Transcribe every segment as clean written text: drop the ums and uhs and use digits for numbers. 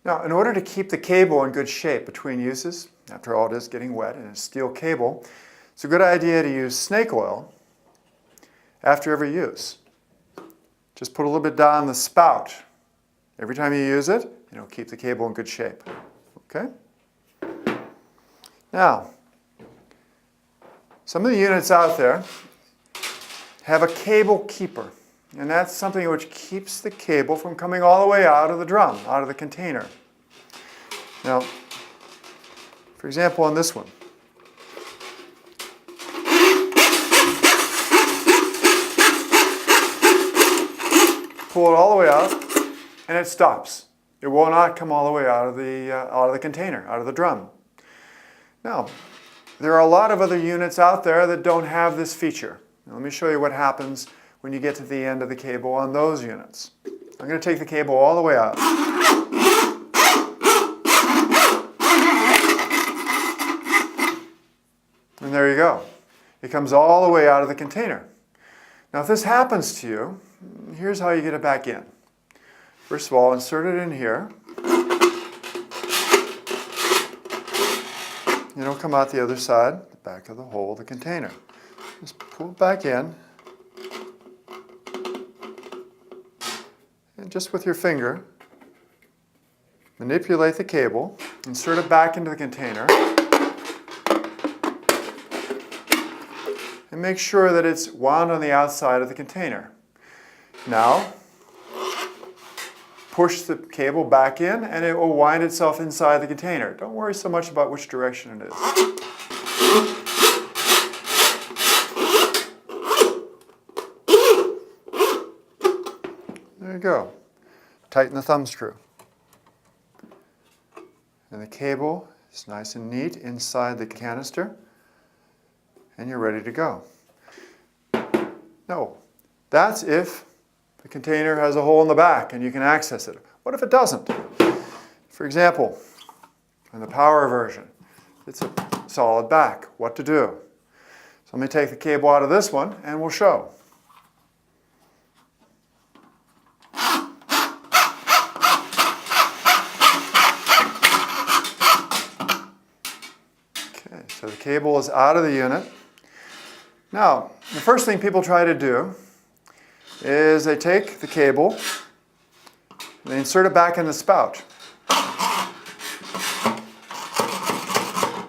Now, in order to keep the cable in good shape between uses, after all it is getting wet and it's steel cable, it's a good idea to use snake oil after every use. Just put a little bit down the spout. Every time you use it, it'll keep the cable in good shape. Okay? Now, some of the units out there have a cable keeper. And that's something which keeps the cable from coming all the way out of the drum, out of the container. Now, for example, on this one. Pull it all the way out, and it stops. It will not come all the way out of the container, out of the drum. Now, there are a lot of other units out there that don't have this feature. Now, let me show you what happens when you get to the end of the cable on those units. I'm going to take the cable all the way out. And there you go. It comes all the way out of the container. Now if this happens to you, here's how you get it back in. First of all, insert it in here. It'll come out the other side, the back of the hole of the container. Just pull it back in. And just with your finger, manipulate the cable, insert it back into the container, and make sure that it's wound on the outside of the container. Now, push the cable back in and it will wind itself inside the container. Don't worry so much about which direction it is. There you go. Tighten the thumb screw. And the cable is nice and neat inside the canister. And you're ready to go. No, that's if the container has a hole in the back and you can access it. What if it doesn't? For example, in the power version, it's a solid back. What to do? So let me take the cable out of this one and we'll show. Okay, so the cable is out of the unit. Now, the first thing people try to do is they take the cable and they insert it back in the spout.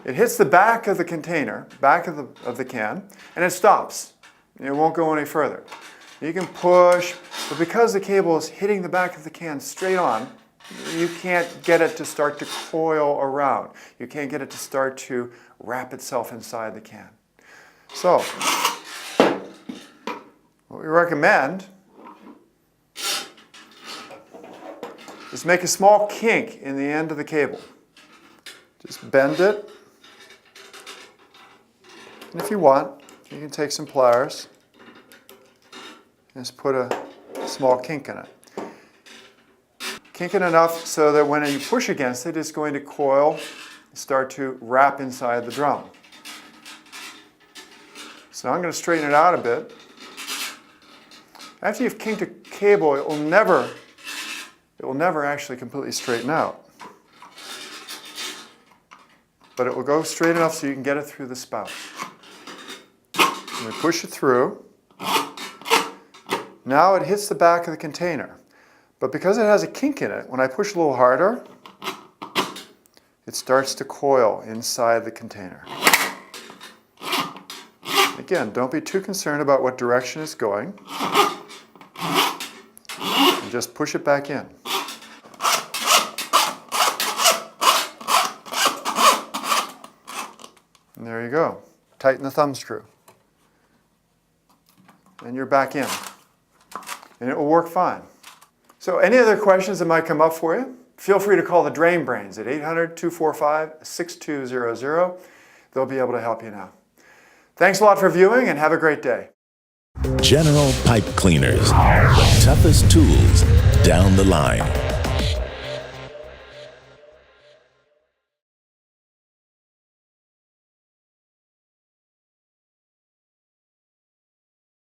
It hits the back of the container, back of the can, and it stops. It won't go any further. You can push, but because the cable is hitting the back of the can straight on, you can't get it to start to coil around. You can't get it to start to wrap itself inside the can. So, what we recommend is make a small kink in the end of the cable. Just bend it. And if you want, you can take some pliers and just put a small kink in it. Kink it enough so that when you push against it, it's going to coil and start to wrap inside the drum. So I'm going to straighten it out a bit. After you've kinked a cable, it will never actually completely straighten out. But it will go straight enough so you can get it through the spout. And we push it through. Now it hits the back of the container. But because it has a kink in it, when I push a little harder, it starts to coil inside the container. Again, don't be too concerned about what direction it's going. And just push it back in. And there you go. Tighten the thumb screw. And you're back in. And it will work fine. So any other questions that might come up for you, feel free to call the Drain Brains at 800-245-6200. They'll be able to help you now. Thanks a lot for viewing and have a great day. General Pipe Cleaners. Toughest tools down the line.